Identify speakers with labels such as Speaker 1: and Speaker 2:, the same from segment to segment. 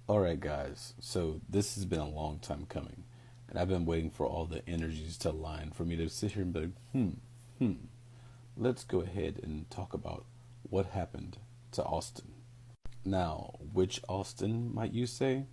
Speaker 1: Alright, guys, so this has been a long time coming, and I've been waiting for all the energies to align for me to sit here and be like, hmm, let's go ahead and talk about what happened to Austin. Now, which Austin, might you say?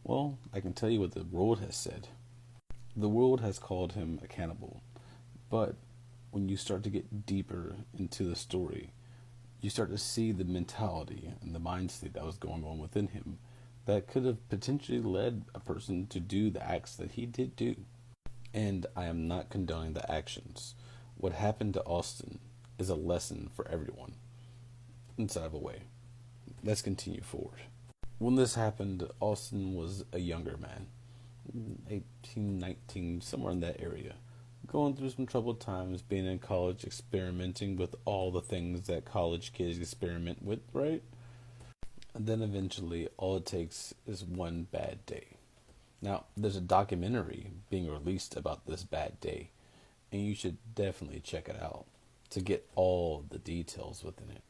Speaker 1: Well, I can tell you what the world has said. The world has called him a cannibal, but when you start to get deeper into the story, you start to see the mentality and the mind state that was going on within him that could have potentially led a person to do the acts that he did do. And I am not condoning the actions. What happened to Austin is a lesson for everyone, inside of a way. Let's continue forward. When this happened, Austin was a younger man, 18, 19, somewhere in that area, going through some troubled times, being in college, experimenting with all the things that college kids experiment with, right? And then eventually, all it takes is one bad day. Now, there's a documentary being released about this bad day, and you should definitely check it out to get all the details within it.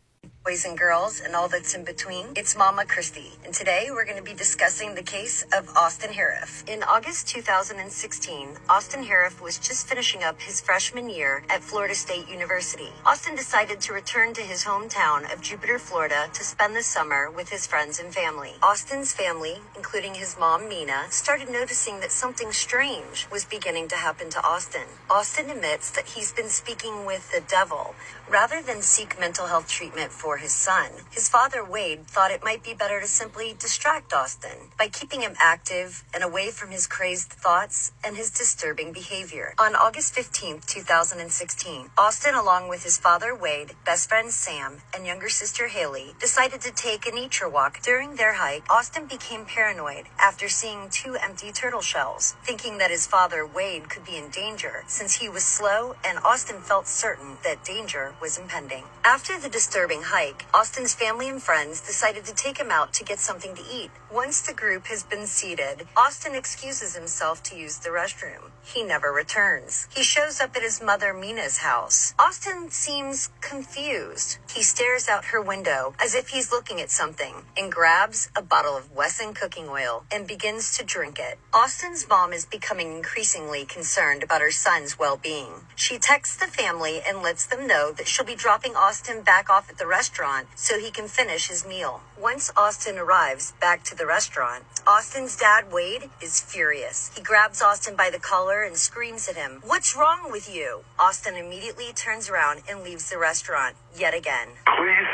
Speaker 2: Boys and girls, and all that's in between. It's Mama Christie, and today we're going to be discussing the case of Austin Harriff. In August 2016, Austin Harriff was just finishing up his freshman year at Florida State University. Austin decided to return to his hometown of Jupiter, Florida, to spend the summer with his friends and family. Austin's family, including his mom Mina, started noticing that something strange was beginning to happen to Austin. Austin admits that he's been speaking with the devil rather than seek mental health treatment for his son. His father, Wade, thought it might be better to simply distract Austin by keeping him active and away from his crazed thoughts and his disturbing behavior. On August 15, 2016, Austin, along with his father, Wade, best friend Sam, and younger sister Haley, decided to take a nature walk. During their hike, Austin became paranoid after seeing two empty turtle shells, thinking that his father, Wade, could be in danger since he was slow, and Austin felt certain that danger was impending. After the disturbing hike, Austin's family and friends decided to take him out to get something to eat. Once the group has been seated, Austin excuses himself to use the restroom. He never returns. He shows up at his mother Mina's house. Austin seems confused. He stares out her window as if he's looking at something and grabs a bottle of Wesson cooking oil and begins to drink it. Austin's mom is becoming increasingly concerned about her son's well-being. She texts the family and lets them know that she'll be dropping Austin back off at the restaurant so he can finish his meal. Once Austin arrives back to the restaurant, Austin's dad, Wade, is furious. He grabs Austin by the collar and screams at him, "What's wrong with you?" Austin immediately turns around and leaves the restaurant yet again.
Speaker 3: Please,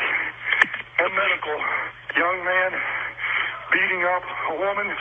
Speaker 3: a medical. Young man beating up a woman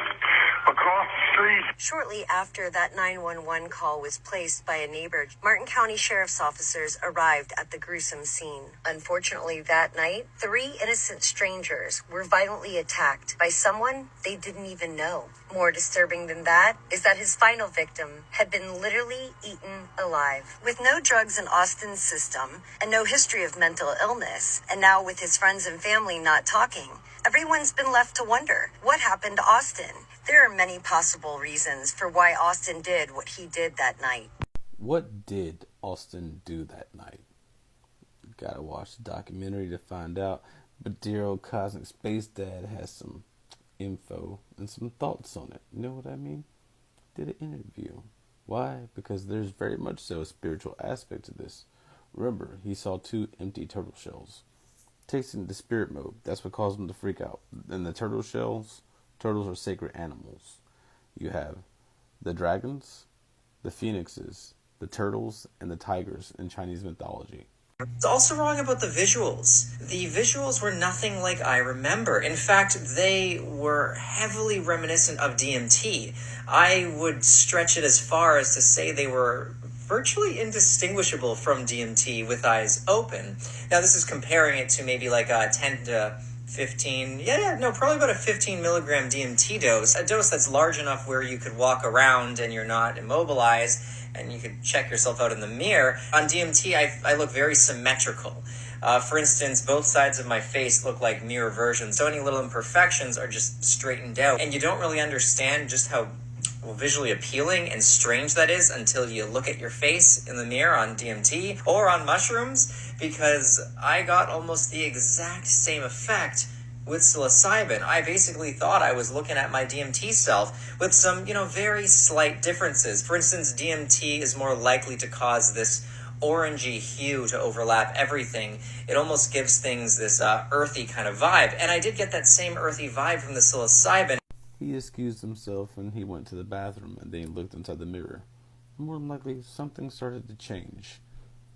Speaker 3: across the street.
Speaker 2: Shortly after that 911 call was placed by a neighbor, Martin County Sheriff's officers arrived at the gruesome scene. Unfortunately, that night, 3 innocent strangers were violently attacked by someone they didn't even know. More disturbing than that is that his final victim had been literally eaten alive. With no drugs in Austin's system and no history of mental illness, and now with his friends and family not talking, everyone's been left to wonder, what happened to Austin? There are many possible reasons for why Austin did what he did that night.
Speaker 1: What did Austin do that night? Gotta watch the documentary to find out, but dear old Cosmic Space Dad has some info and some thoughts on it. You know what I mean? Did an interview. Why? Because there's very much so a spiritual aspect to this. Remember, he saw 2 empty turtle shells. Takes into spirit mode. That's what caused him to freak out. And the turtles are sacred animals. You have the dragons, the phoenixes, the turtles, and the tigers in Chinese mythology.
Speaker 4: It's also wrong about the visuals. The visuals were nothing like I remember. In fact, they were heavily reminiscent of DMT. I would stretch it as far as to say they were virtually indistinguishable from DMT with eyes open. Now, this is comparing it to maybe like a 10 to 15, probably about a 15 milligram DMT dose. A dose that's large enough where you could walk around and you're not immobilized and you could check yourself out in the mirror. On DMT, I look very symmetrical. For instance, both sides of my face look like mirror versions, so any little imperfections are just straightened out. And you don't really understand just how visually appealing and strange that is until you look at your face in the mirror on DMT or on mushrooms, because I got almost the exact same effect with psilocybin, I basically thought I was looking at my DMT self with some, very slight differences. For instance, DMT is more likely to cause this orangey hue to overlap everything. It almost gives things this earthy kind of vibe. And I did get that same earthy vibe from the psilocybin.
Speaker 1: He excused himself and he went to the bathroom and then he looked inside the mirror. More than likely, something started to change.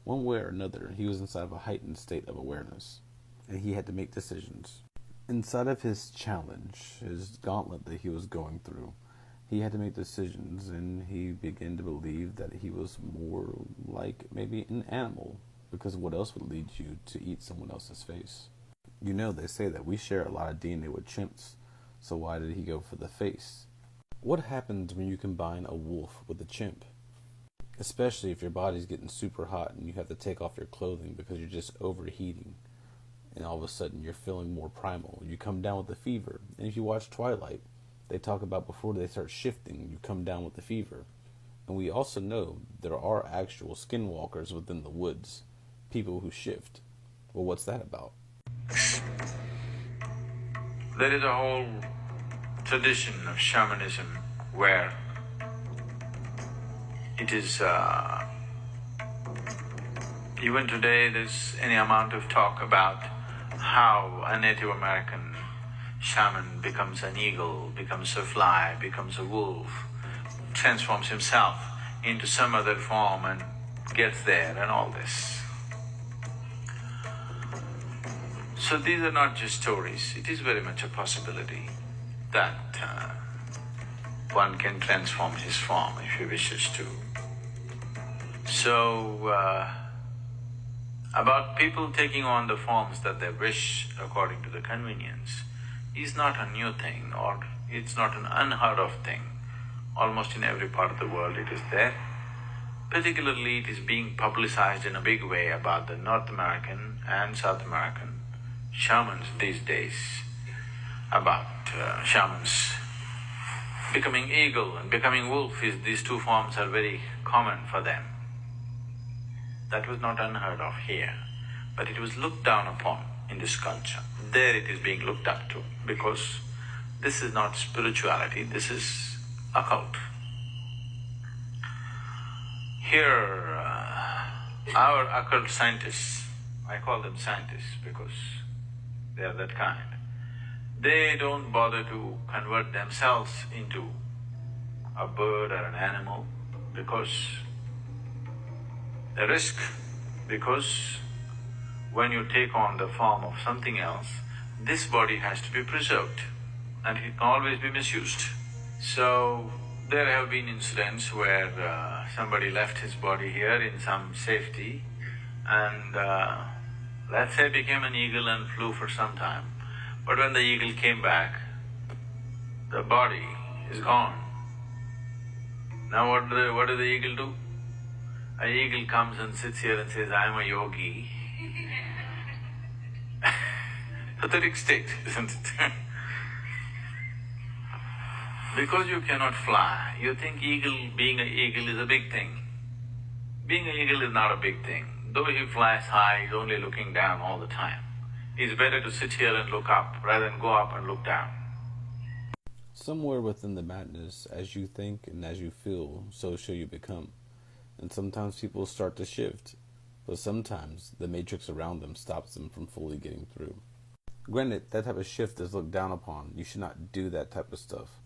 Speaker 1: One way or another, he was inside of a heightened state of awareness, and he had to make decisions. Inside of his challenge, his gauntlet that he was going through, he had to make decisions, and he began to believe that he was more like maybe an animal, because what else would lead you to eat someone else's face? You know, they say that we share a lot of DNA with chimps, so why did he go for the face? What happens when you combine a wolf with a chimp? Especially if your body's getting super hot and you have to take off your clothing because you're just overheating. And all of a sudden you're feeling more primal. You come down with a fever. And if you watch Twilight, they talk about before they start shifting, you come down with the fever. And we also know there are actual skinwalkers within the woods. People who shift. Well, what's that about?
Speaker 5: There is a whole tradition of shamanism where it is, even today there's any amount of talk about how a Native American shaman becomes an eagle, becomes a fly, becomes a wolf, transforms himself into some other form and gets there and all this. So these are not just stories, it is very much a possibility that one can transform his form if he wishes to. So, about people taking on the forms that they wish according to the convenience is not a new thing, or it's not an unheard of thing. Almost in every part of the world it is there. Particularly it is being publicized in a big way about the North American and South American shamans these days, about shamans becoming eagle and becoming wolf. These two forms are very common for them. That was not unheard of here, but it was looked down upon in this culture. There it is being looked up to, because this is not spirituality, this is occult. Here, our occult scientists, I call them scientists because they are that kind, they don't bother to convert themselves into a bird or an animal because the risk, because when you take on the form of something else, this body has to be preserved and it can always be misused. So there have been incidents where somebody left his body here in some safety and let's say became an eagle and flew for some time. But when the eagle came back, the body is gone. Now what does the eagle do? An eagle comes and sits here and says, I'm a yogi. Pathetic state, isn't it? Because you cannot fly, you think being an eagle is a big thing. Being an eagle is not a big thing. Though he flies high, he's only looking down all the time. It's better to sit here and look up rather than go up and look down.
Speaker 1: Somewhere within the madness, as you think and as you feel, so shall you become. And sometimes people start to shift, but sometimes the matrix around them stops them from fully getting through. Granted, that type of shift is looked down upon. You should not do that type of stuff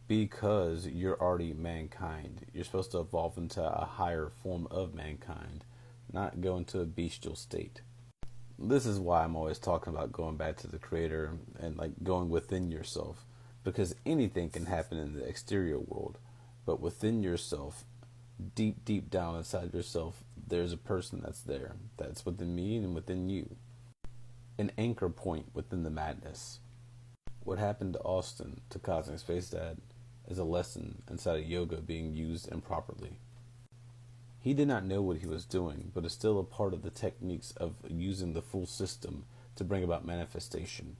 Speaker 1: because you're already mankind. You're supposed to evolve into a higher form of mankind, not go into a bestial state. This is why I'm always talking about going back to the Creator and like going within yourself, because anything can happen in the exterior world, but within yourself, deep down inside yourself, there's a person that's there, that's within me and within you. An anchor point within the madness. What happened to Austin, to Cosmic Space Dad, is a lesson inside of yoga being used improperly. He did not know what he was doing, but is still a part of the techniques of using the full system to bring about manifestation.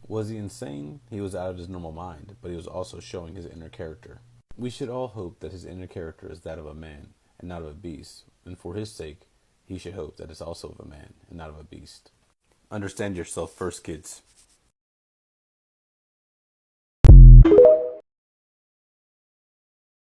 Speaker 1: Was he insane? He was out of his normal mind, but he was also showing his inner character. We should all hope that his inner character is that of a man and not of a beast, and for his sake, he should hope that it's also of a man and not of a beast. Understand yourself first, kids.